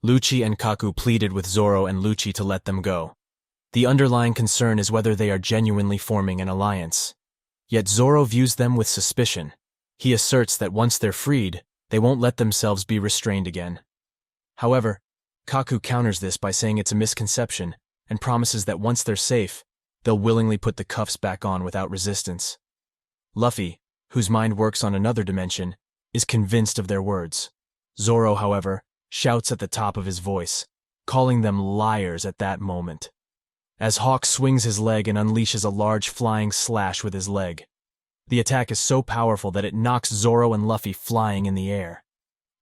Lucci and Kaku pleaded with Zoro and Lucci to let them go. The underlying concern is whether they are genuinely forming an alliance. Yet Zoro views them with suspicion. He asserts that once they're freed, they won't let themselves be restrained again. However, Kaku counters this by saying it's a misconception and promises that once they're safe, they'll willingly put the cuffs back on without resistance. Luffy, whose mind works on another dimension, is convinced of their words. Zoro, however, shouts at the top of his voice, calling them liars at that moment. As Hawk swings his leg and unleashes a large flying slash with his leg. The attack is so powerful that it knocks Zoro and Luffy flying in the air.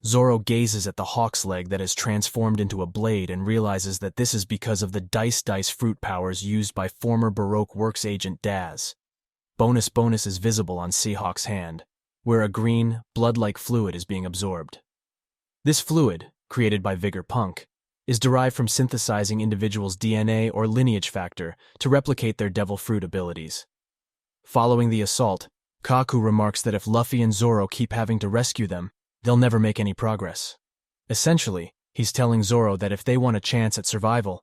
Zoro gazes at the Hawk's leg that has transformed into a blade and realizes that this is because of the dice fruit powers used by former Baroque Works agent Daz. Bonus is visible on Seahawk's hand, where a green, blood-like fluid is being absorbed. This fluid, created by Vigor-Punk, is derived from synthesizing individuals' DNA or lineage factor to replicate their devil fruit abilities. Following the assault, Kaku remarks that if Luffy and Zoro keep having to rescue them, they'll never make any progress. Essentially, he's telling Zoro that if they want a chance at survival,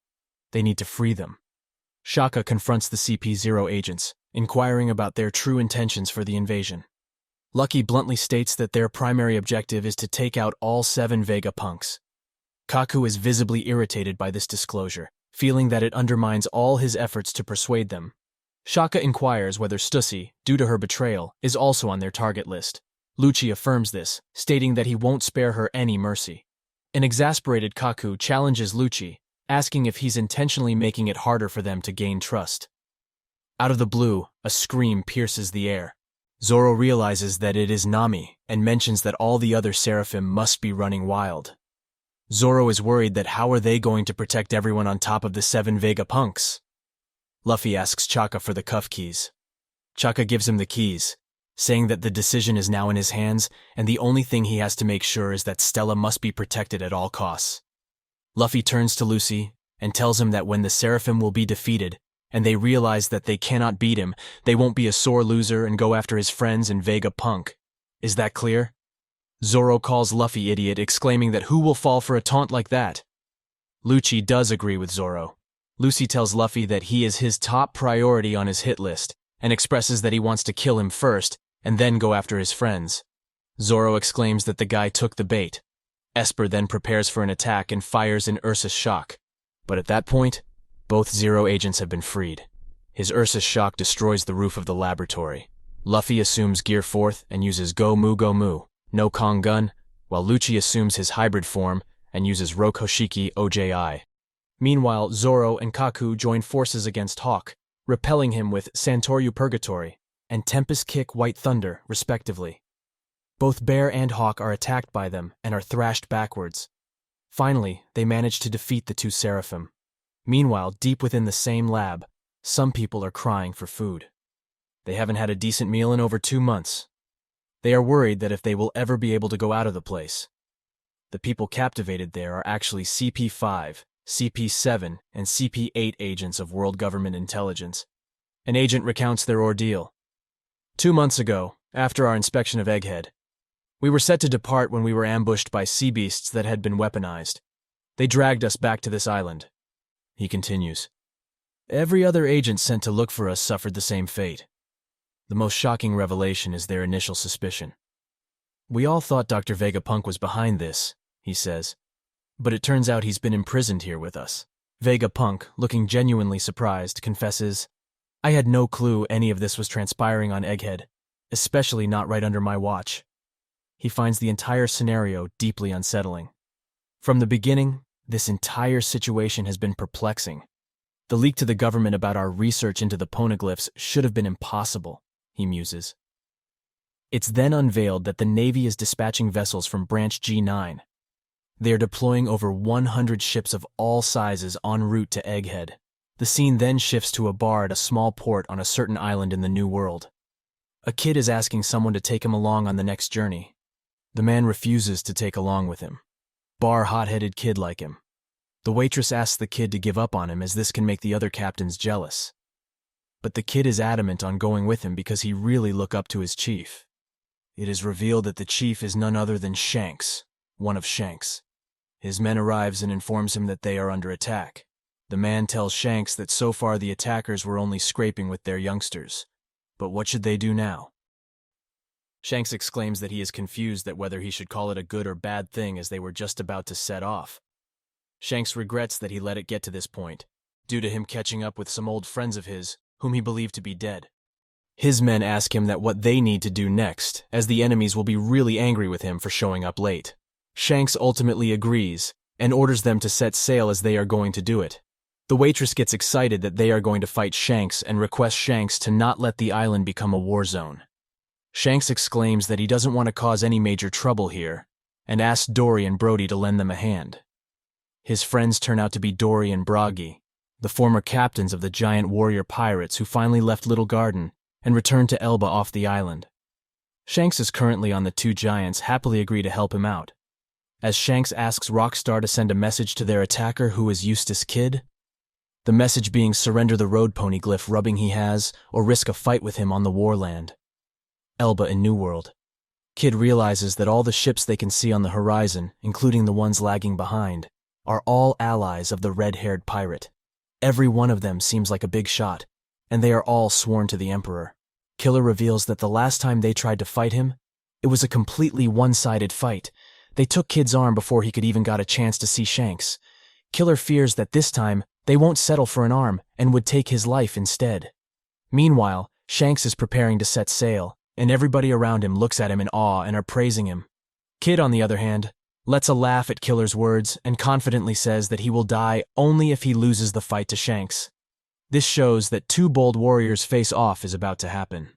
they need to free them. Shaka confronts the CP0 agents, inquiring about their true intentions for the invasion. Lucky bluntly states that their primary objective is to take out all 7 Vegapunks. Kaku is visibly irritated by this disclosure, feeling that it undermines all his efforts to persuade them. Shaka inquires whether Stussy, due to her betrayal, is also on their target list. Lucci affirms this, stating that he won't spare her any mercy. An exasperated Kaku challenges Lucci, asking if he's intentionally making it harder for them to gain trust. Out of the blue, a scream pierces the air. Zoro realizes that it is Nami and mentions that all the other Seraphim must be running wild. Zoro is worried that how are they going to protect everyone on top of the 7 Vegapunks? Luffy asks Chaka for the cuff keys. Chaka gives him the keys, saying that the decision is now in his hands and the only thing he has to make sure is that Stella must be protected at all costs. Luffy turns to Lucy and tells him that when the Seraphim will be defeated and they realize that they cannot beat him, they won't be a sore loser and go after his friends in Vegapunk. Is that clear? Zoro calls Luffy idiot, exclaiming that who will fall for a taunt like that? Lucci does agree with Zoro. Lucy tells Luffy that he is his top priority on his hit list and expresses that he wants to kill him first and then go after his friends. Zoro exclaims that the guy took the bait. Esper then prepares for an attack and fires an Ursus shock. But at that point, both Zero agents have been freed. His Ursus shock destroys the roof of the laboratory. Luffy assumes Gear 4th and uses Go Mu, no Kong gun, while Lucci assumes his hybrid form and uses Rokoshiki OJI. Meanwhile, Zoro and Kaku join forces against Hawk, repelling him with Santoryu Purgatory and Tempest Kick White Thunder, respectively. Both Bear and Hawk are attacked by them and are thrashed backwards. Finally, they manage to defeat the 2 Seraphim. Meanwhile, deep within the same lab, some people are crying for food. They haven't had a decent meal in over 2 months. They are worried that if they will ever be able to go out of the place. The people captivated there are actually CP5, CP7, and CP8 agents of World Government Intelligence. An agent recounts their ordeal. 2 months ago, after our inspection of Egghead, we were set to depart when we were ambushed by sea beasts that had been weaponized. They dragged us back to this island. He continues. Every other agent sent to look for us suffered the same fate. The most shocking revelation is their initial suspicion. We all thought Dr. Vegapunk was behind this, he says. But it turns out he's been imprisoned here with us. Vegapunk, looking genuinely surprised, confesses, I had no clue any of this was transpiring on Egghead, especially not right under my watch. He finds the entire scenario deeply unsettling. From the beginning, this entire situation has been perplexing. The leak to the government about our research into the poneglyphs should have been impossible, he muses. It's then unveiled that the Navy is dispatching vessels from Branch G9. They are deploying over 100 ships of all sizes en route to Egghead. The scene then shifts to a bar at a small port on a certain island in the New World. A kid is asking someone to take him along on the next journey. The man refuses to take along with him. Bar hot-headed kid like him. The waitress asks the kid to give up on him as this can make the other captains jealous. But the kid is adamant on going with him because he really look up to his chief. It is revealed that the chief is none other than Shanks, one of Shanks. His men arrives and informs him that they are under attack. The man tells Shanks that so far the attackers were only scraping with their youngsters. But what should they do now? Shanks exclaims that he is confused that whether he should call it a good or bad thing as they were just about to set off. Shanks regrets that he let it get to this point, due to him catching up with some old friends of his, whom he believed to be dead. His men ask him that what they need to do next, as the enemies will be really angry with him for showing up late. Shanks ultimately agrees, and orders them to set sail as they are going to do it. The waitress gets excited that they are going to fight Shanks and requests Shanks to not let the island become a war zone. Shanks exclaims that he doesn't want to cause any major trouble here, and asks Dory and Brody to lend them a hand. His friends turn out to be Dory and Bragi, the former captains of the giant warrior pirates who finally left Little Garden and returned to Elba off the island. Shanks is currently on the two giants happily agree to help him out. As Shanks asks Rockstar to send a message to their attacker who is Eustace Kid, the message being surrender the road pony glyph rubbing he has or risk a fight with him on the warland. Elba in New World. Kid realizes that all the ships they can see on the horizon, including the ones lagging behind, are all allies of the red-haired pirate. Every one of them seems like a big shot, and they are all sworn to the Emperor. Killer reveals that the last time they tried to fight him, it was a completely one-sided fight. They took Kid's arm before he could even got a chance to see Shanks. Killer fears that this time they won't settle for an arm and would take his life instead. Meanwhile, Shanks is preparing to set sail, and everybody around him looks at him in awe and are praising him. Kid, on the other hand, lets a laugh at Killer's words and confidently says that he will die only if he loses the fight to Shanks. This shows that two bold warriors face off is about to happen.